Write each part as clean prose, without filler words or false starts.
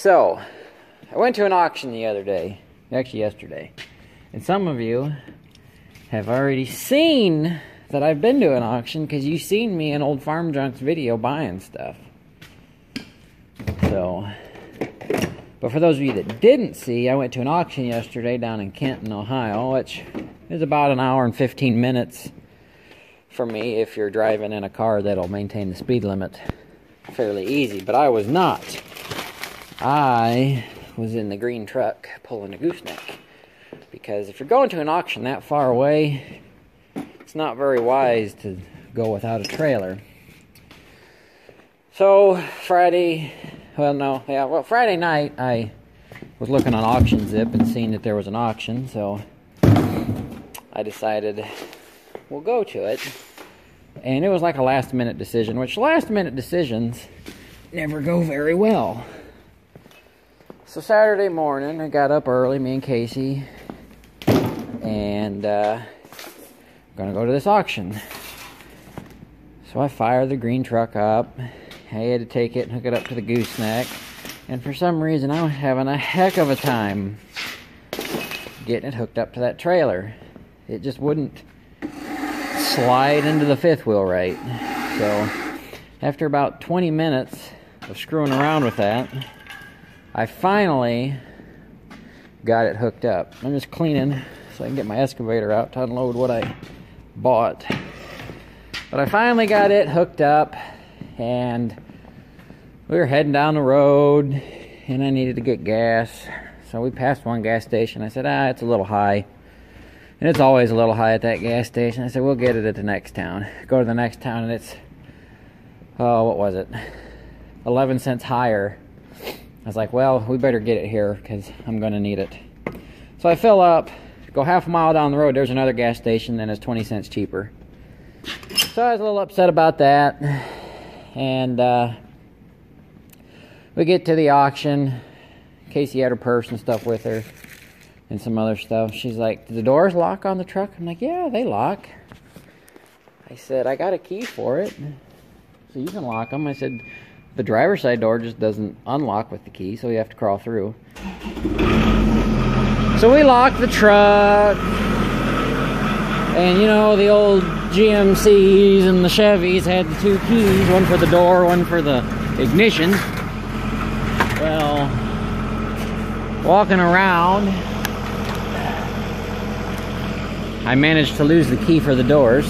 So, I went to an auction the other day, actually yesterday, and some of you have already seen that I've been to an auction because you've seen me in Old Farm Junk's video buying stuff. So, but for those of you that didn't see, I went to an auction yesterday down in Kenton, Ohio, which is about an hour and 15 minutes for me if you're driving in a car that'll maintain the speed limit fairly easy. But I was not. I was in the green truck pulling a gooseneck. Because if you're going to an auction that far away, it's not very wise to go without a trailer. So, Friday night, I was looking on Auction Zip and seeing that there was an auction, so I decided we'll go to it. And it was like a last-minute decision, which last-minute decisions never go very well. So Saturday morning, I got up early, me and Casey, and I'm gonna go to this auction. So I fired the green truck up. I had to take it and hook it up to the gooseneck. And for some reason, I was having a heck of a time getting it hooked up to that trailer. It just wouldn't slide into the fifth wheel right. So after about 20 minutes of screwing around with that, I finally got it hooked up. I'm just cleaning so I can get my excavator out to unload what I bought. But I finally got it hooked up, and we were heading down the road, and I needed to get gas. So we passed one gas station. I said, it's a little high. And it's always a little high at that gas station. I said, we'll get it at the next town. Go to the next town, and it's, what was it? 11 cents higher. I was like, well, we better get it here because I'm going to need it. So I fill up, go half a mile down the road, there's another gas station, and it's 20 cents cheaper. So I was a little upset about that. And we get to the auction. Casey had her purse and stuff with her and some other stuff. She's like, do the doors lock on the truck? I'm like, yeah, they lock. I said, I got a key for it, so you can lock them. I said, the driver's side door just doesn't unlock with the key, so we have to crawl through. So we locked the truck. And you know, the old GMCs and the Chevys had the two keys, one for the door, one for the ignition. Well, walking around, I managed to lose the key for the doors.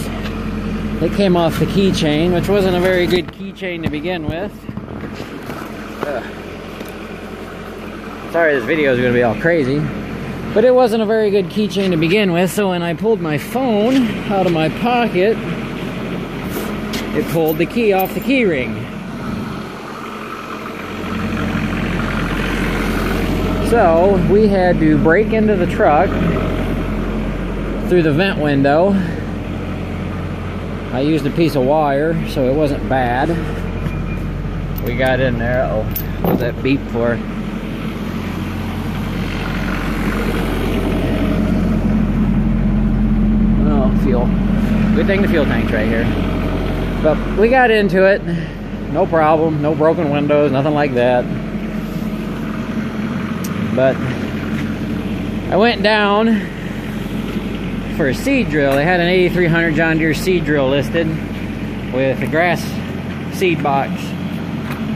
It came off the keychain, which wasn't a very good keychain to begin with. Sorry this video is going to be all crazy. But it wasn't a very good keychain to begin with, so when I pulled my phone out of my pocket, it pulled the key off the key ring. So we had to break into the truck through the vent window. I used a piece of wire, so it wasn't bad. We got in there. Uh-oh, what's that beep for? Oh, fuel. Good thing the fuel tank's right here. But we got into it. No problem. No broken windows, nothing like that. But I went down for a seed drill. They had an 8300 John Deere seed drill listed with a grass seed box.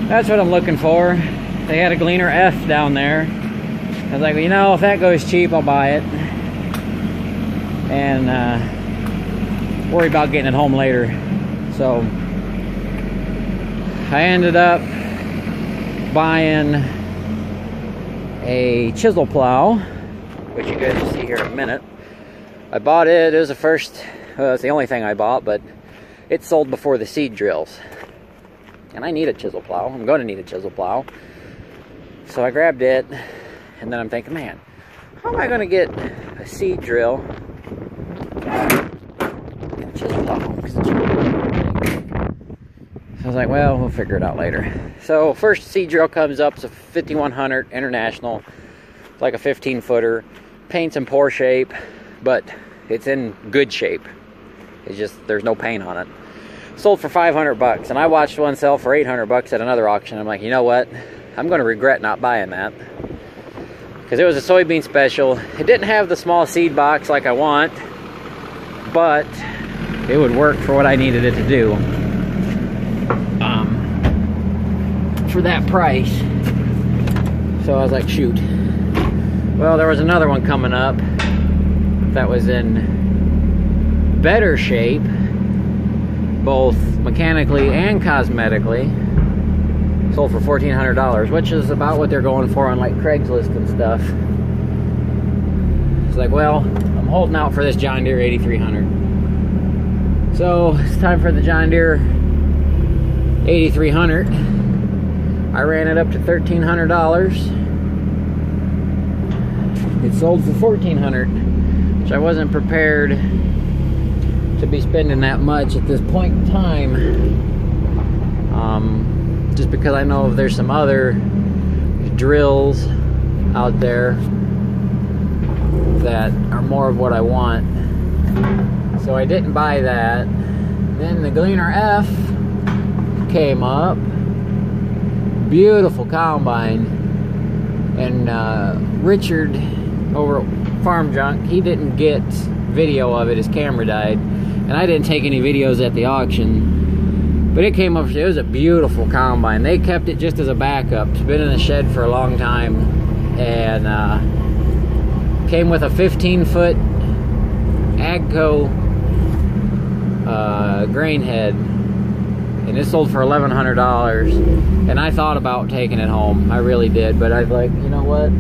That's what I'm looking for. They had a Gleaner F down there. I was like, well, you know, if that goes cheap, I'll buy it. And worry about getting it home later. So I ended up buying a chisel plow, which you guys will see here in a minute. I bought it. It was the first, it's the only thing I bought, but it sold before the seed drills. And I need a chisel plow. I'm going to need a chisel plow. So I grabbed it, and then I'm thinking, man, how am I going to get a seed drill and a chisel plow? So I was like, well, we'll figure it out later. So first seed drill comes up. It's a 5100 International. It's like a 15-footer. Paint's in poor shape, but it's in good shape. It's just, there's no paint on it. Sold for $500, and I watched one sell for $800 at another auction. I'm like, you know what? I'm going to regret not buying that. Because it was a soybean special. It didn't have the small seed box like I want, but it would work for what I needed it to do. For that price. So I was like, shoot. Well, there was another one coming up that was in better shape, both mechanically and cosmetically. Sold for $1,400, which is about what they're going for on like Craigslist and stuff. It's like, well, I'm holding out for this John Deere 8300. So it's time for the John Deere 8300. I ran it up to $1,300. It sold for $1,400, which I wasn't prepared to be spending that much at this point in time. Just because I know there's some other drills out there that are more of what I want. So I didn't buy that. Then the Gleaner F came up. Beautiful combine. And Richard over at Farm Junk, he didn't get video of it. His camera died. And I didn't take any videos at the auction. But it came up, it was a beautiful combine. They kept it just as a backup. It's been in the shed for a long time. And came with a 15-foot AGCO grain head. And it sold for $1,100. And I thought about taking it home. I really did. But I was like, you know what?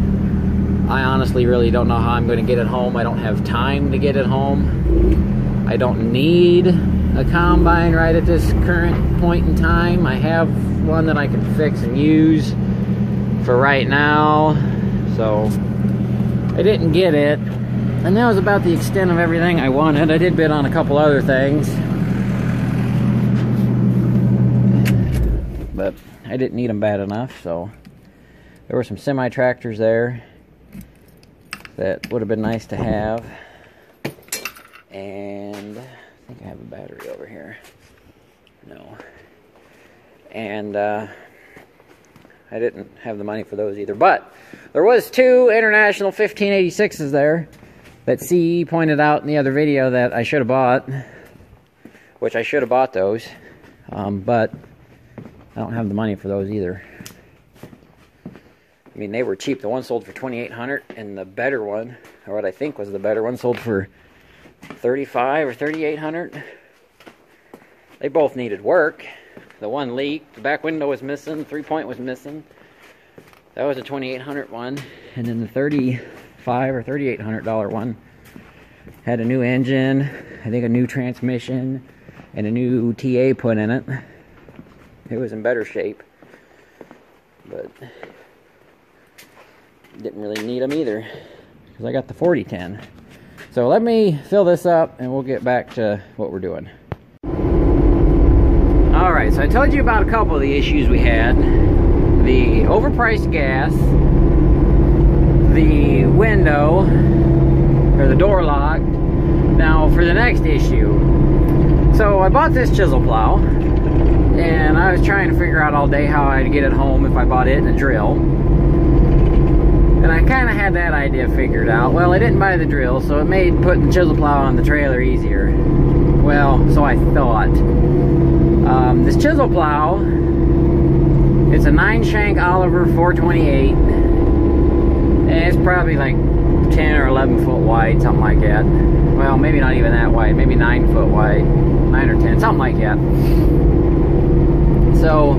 I honestly really don't know how I'm going to get it home. I don't have time to get it home. I don't need a combine right at this current point in time. I have one that I can fix and use for right now, so I didn't get it, and that was about the extent of everything I wanted. I did bid on a couple other things, but I didn't need them bad enough. So there were some semi-tractors there that would have been nice to have, and I think I have a battery over here. No. And I didn't have the money for those either. But there was 2 International 1586s there that CE pointed out in the other video that I should have bought. Which I should have bought those. But I don't have the money for those either. I mean, they were cheap. The one sold for $2,800, and the better one, or what I think was the better one, sold for $3,500 or $3,800. They both needed work. The one leaked, the back window was missing, the 3-point was missing. That was a $2,800 one. And then the $3,500 or $3,800 one had a new engine, I think a new transmission, and a new TA put in it. It was in better shape, but didn't really need them either, because I got the 4010. So let me fill this up and we'll get back to what we're doing. Alright, so I told you about a couple of the issues we had. The overpriced gas, the window, or the door lock. Now for the next issue. So I bought this chisel plow, and I was trying to figure out all day how I'd get it home if I bought it and a drill. And I kind of had that idea figured out. Well, I didn't buy the drill, so it made putting the chisel plow on the trailer easier. Well, so I thought. This chisel plow, it's a 9-shank Oliver 428, and it's probably like 10 or 11 foot wide, something like that. Well, maybe not even that wide, maybe 9 foot wide, 9 or 10, something like that. So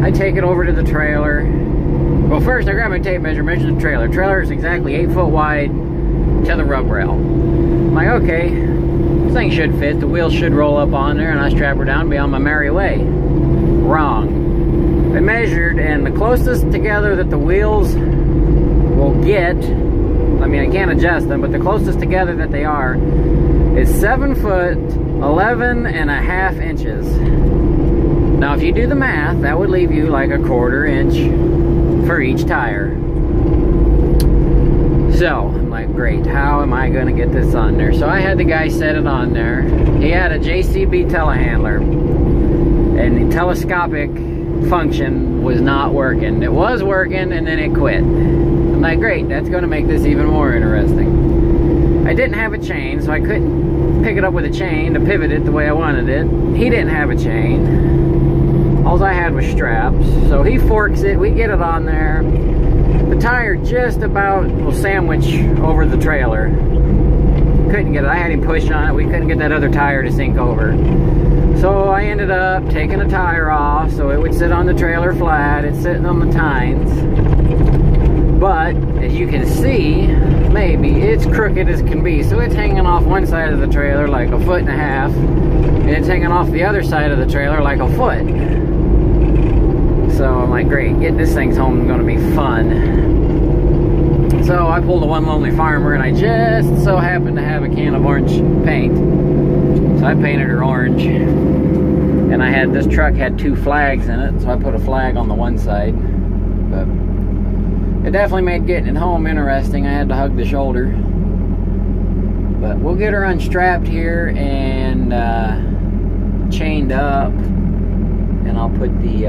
I take it over to the trailer. Well, first I grab my tape measure, measure the trailer. Trailer is exactly 8 foot wide to the rub rail. I'm like, okay, this thing should fit. The wheels should roll up on there, and I strap her down and be on my merry way. Wrong. I measured, and the closest together that the wheels will get, I mean, I can't adjust them, but the closest together that they are is 7 foot 11 and a half inches. Now, if you do the math, that would leave you like a 1/4 inch for each tire. So I'm like, great, how am I going to get this on there? So I had the guy set it on there. He had a JCB telehandler and the telescopic function was not working. It was working and then it quit. I'm like, great, that's going to make this even more interesting. I didn't have a chain, so I couldn't pick it up with a chain to pivot it the way I wanted it. He didn't have a chain. All I had was straps. So he forks it, we get it on there. The tire just about will sandwich over the trailer. Couldn't get it. I had him push on it. We couldn't get that other tire to sink over. So I ended up taking the tire off so it would sit on the trailer flat. It's sitting on the tines. But as you can see, maybe it's crooked as can be. So it's hanging off one side of the trailer like 1.5 feet, and it's hanging off the other side of the trailer like 1 foot. So I'm like, great, getting this thing's home is going to be fun. So I pulled a One Lonely Farmer, and I just so happened to have a can of orange paint. So I painted her orange. And I had, this truck had 2 flags in it, so I put a flag on the one side. But it definitely made getting it home interesting. I had to hug the shoulder. But we'll get her unstrapped here and chained up. And I'll put the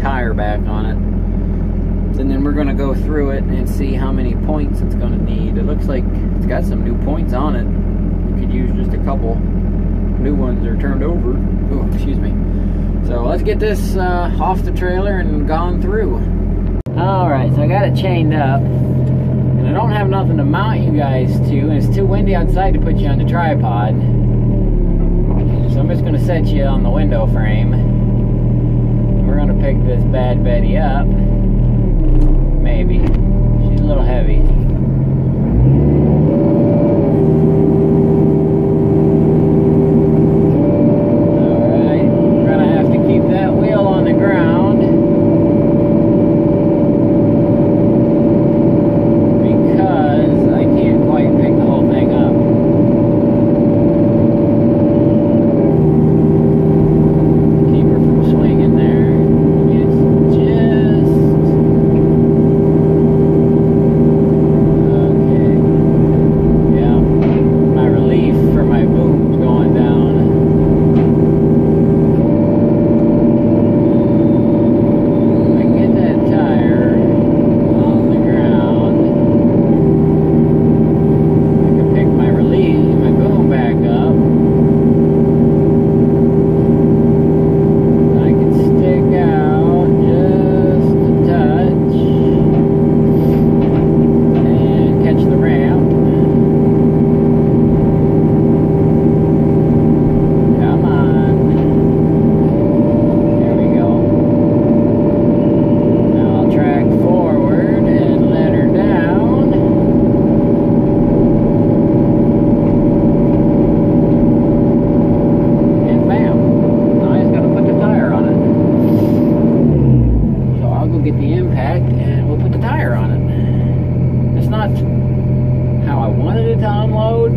tire back on it. And then we're going to go through it and see how many points it's going to need. It looks like it's got some new points on it. You could use just a couple new ones that are turned over. Oh, excuse me. So let's get this off the trailer and gone through. Alright, so I got it chained up. And I don't have nothing to mount you guys to. And it's too windy outside to put you on the tripod. So I'm just going to set you on the window frame. We're going to pick this bad Betty up. Maybe. She's a little heavy. Alright, we're going to have to keep that wheel on the ground because I can't quite pick the whole thing up. Keep her from swinging there. It's just...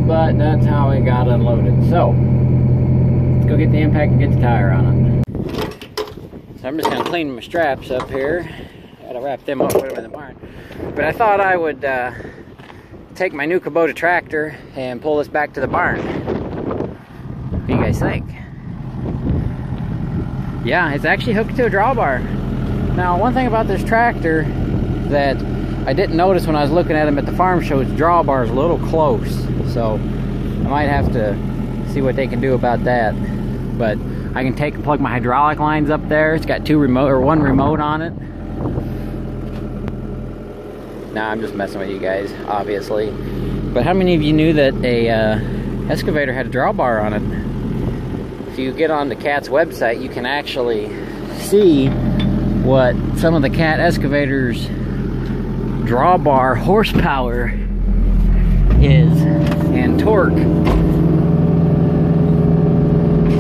But that's how it got unloaded. So let's go get the impact and get the tire on it. So I'm just going to clean my straps up here. I gotta wrap them up, put them in the barn. But I thought I would take my new Kubota tractor and pull this back to the barn. What do you guys think? Yeah, it's actually hooked to a drawbar. Now, one thing about this tractor that I didn't notice when I was looking at them at the farm show, its drawbar is a little close. So I might have to see what they can do about that. But I can take and plug my hydraulic lines up there. It's got one remote on it. Nah, I'm just messing with you guys, obviously. But how many of you knew that a excavator had a drawbar on it? If you get on the CAT's website, you can actually see what some of the CAT excavators' drawbar horsepower is and torque.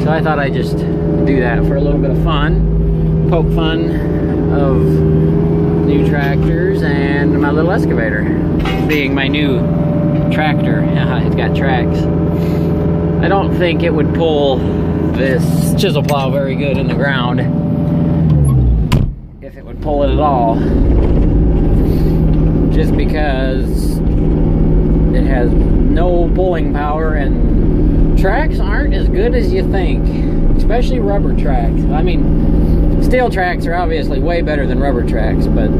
So I thought I'd just do that for a little bit of fun, poke fun of new tractors and my little excavator being my new tractor. It's got tracks. I don't think it would pull this chisel plow very good in the ground, if it would pull it at all, just because it has no pulling power and tracks aren't as good as you think. especially rubber tracks. I mean, steel tracks are obviously way better than rubber tracks, but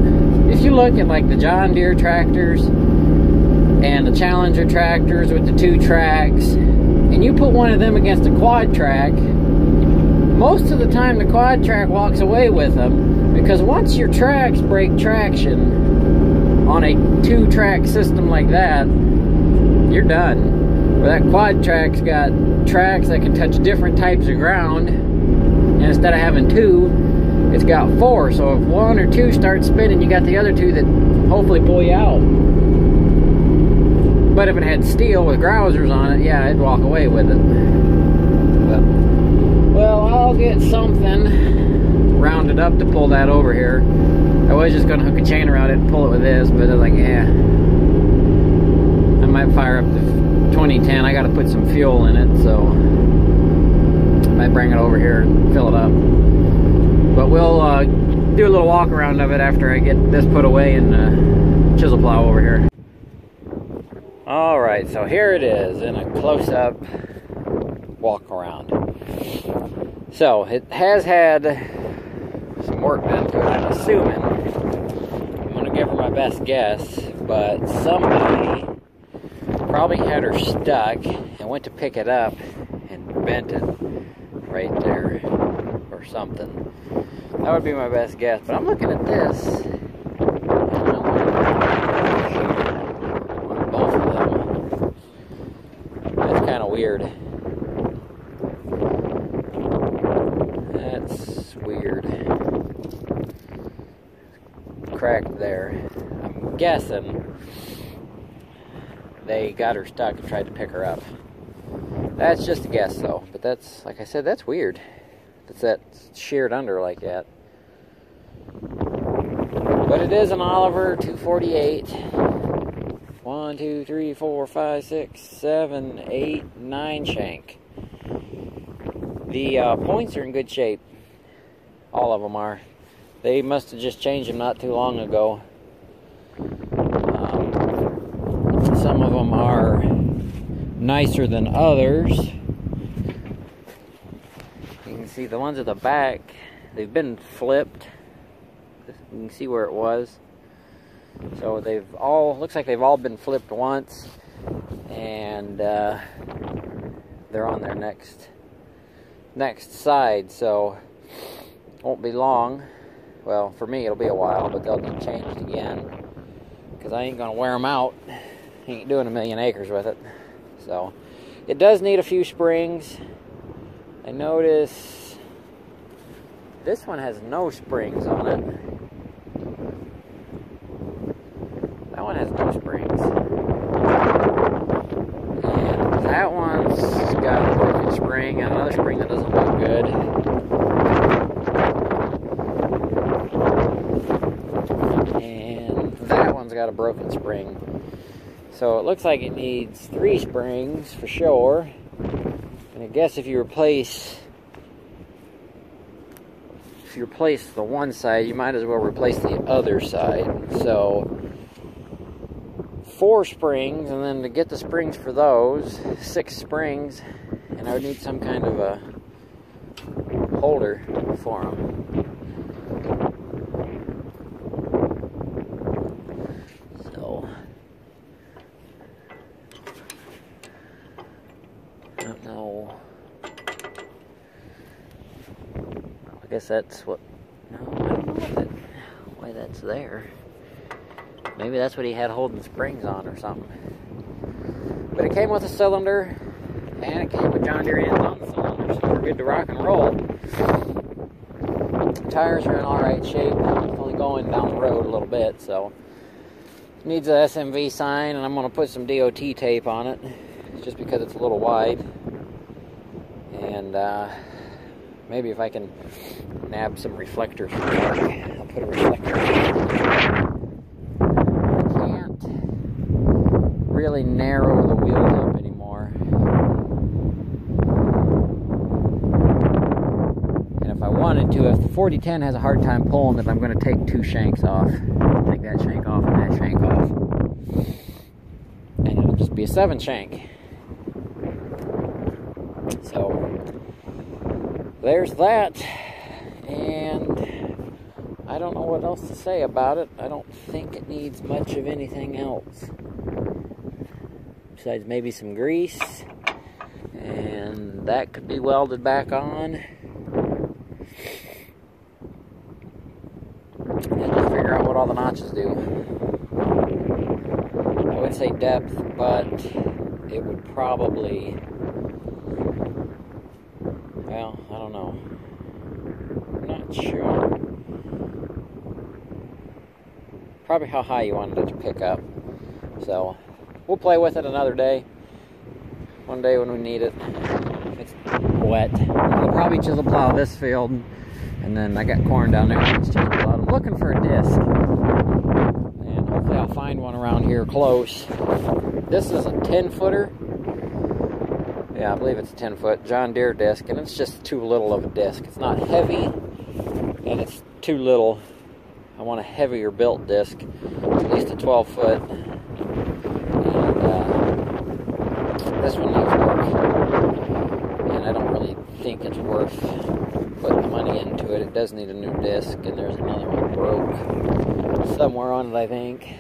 if you look at like the John Deere tractors and the Challenger tractors with the 2 tracks, and you put one of them against a quad track, most of the time the quad track walks away with them, because once your tracks break traction on a 2-track system like that, you're done. Where that quad track's got tracks that can touch different types of ground, and instead of having 2, it's got 4. So if 1 or 2 start spinning, you got the other 2 that hopefully pull you out. But if it had steel with grousers on it, yeah, it'd walk away with it. But, well, I'll get something rounded up to pull that over here. I was just going to hook a chain around it and pull it with this, but I was like, yeah. I might fire up the 2010. I got to put some fuel in it, so I might bring it over here and fill it up. But we'll do a little walk around of it after I get this put away and chisel plow over here. Alright, so here it is in a close-up walk around. So it has had some work done to it, I'm assuming. I'm going to give her my best guess, but somebody probably had her stuck and went to pick it up and bent it right there or something. That would be my best guess, but I'm looking at this on both of them. That's kind of weird. That's weird. Cracked there. I'm guessing they got her stuck and tried to pick her up. That's just a guess though, but that's, like I said, that's weird. It's that sheared under like that. But it is an Oliver 248. 1, 2, 3, 4, 5, 6, 7, 8, 9 shank. The points are in good shape. All of them are. They must have just changed them not too long ago. Some of them are nicer than others. You can see the ones at the back, they've been flipped. You can see where it was. So they've all, looks like they've all been flipped once, and they're on their next side, so won't be long. Well, for me it'll be a while, but they'll get changed again, because I ain't gonna wear them out. Ain't doing 1,000,000 acres with it. So it does need a few springs. I notice this one has no springs on it. That one has no springs. And that one's got a broken spring and another spring that doesn't look good. And that one's got a broken spring. So it looks like it needs 3 springs for sure. And I guess if you replace the one side, you might as well replace the other side. So 4 springs, and then to get the springs for those, 6 springs, and I would need some kind of a holder for them. So I don't know. I guess that's what. No, I don't know why that's there. Maybe that's what he had holding springs on or something. But it came with a cylinder, and it came with John Deere ends on the cylinder, so we're good to rock and roll. The tires are in alright shape. It's only going down the road a little bit, so it needs a SMV sign, and I'm going to put some DOT tape on it, just because it's a little wide. And maybe if I can nab some reflectors from work, I'll put a reflector in. Really narrow the wheels up anymore. And if I wanted to, if the 4010 has a hard time pulling it, I'm going to take 2 shanks off. Take that shank off and that shank off. And it'll just be a 7 shank. So there's that. And I don't know what else to say about it. I don't think it needs much of anything else. Besides maybe some grease. And that could be welded back on. And then just figure out what all the notches do. I would say depth, but it would probably... well, I don't know. I'm not sure. Probably how high you wanted it to pick up. So, we'll play with it another day. One day when we need it. It's wet. I'll probably chisel plow this field. And then I got corn down there. It's chisel plowed. I'm looking for a disc. And hopefully I'll find one around here close. This is a 10-footer. Yeah, I believe it's a 10-foot John Deere disc, and it's just too little of a disc. It's not heavy, and it's too little. I want a heavier built disc, at least a 12-foot. And this one needs work, and I don't really think it's worth putting the money into it. It does need a new disc, and there's another one broke somewhere on it, I think.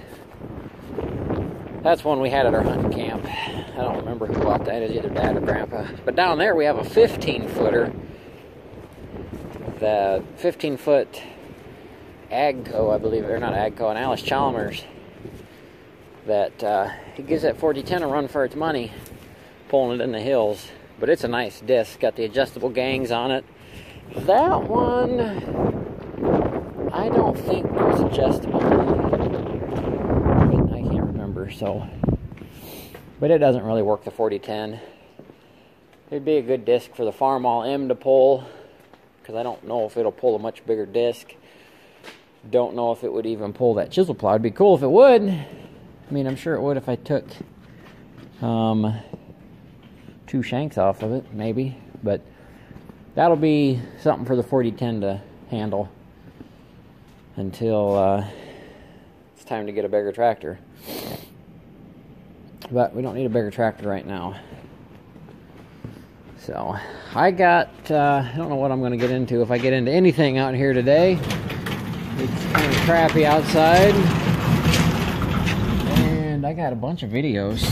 That's one we had at our hunting camp. I don't remember who bought that. It's either Dad or Grandpa. But down there we have a 15-footer. The 15-foot Agco, I believe, or not Agco, an Alice Chalmers. That he gives that 4010 a run for its money, pulling it in the hills. But it's a nice disc. Got the adjustable gangs on it. That one, I don't think was adjustable. I can't remember, so... but it doesn't really work the 4010. It'd be a good disc for the Farmall M to pull, because I don't know if it'll pull a much bigger disc. Don't know if it would even pull that chisel plow. It'd be cool if it would. I mean, I'm sure it would if I took 2 shanks off of it, maybe. But that'll be something for the 4010 to handle until it's time to get a bigger tractor. But we don't need a bigger tractor right now. So, I got, I don't know what I'm going to get into, if I get into anything out here today. It's kind of crappy outside. And I got a bunch of videos.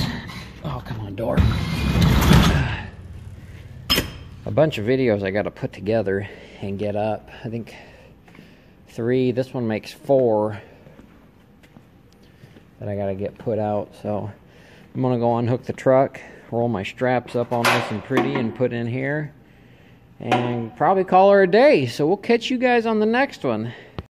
Oh, come on, door. A bunch of videos I got to put together and get up. I think 3, this one makes 4 that I got to get put out. So, I'm going to go unhook the truck, roll my straps up all nice and pretty and put in here, and probably call her a day. So we'll catch you guys on the next one.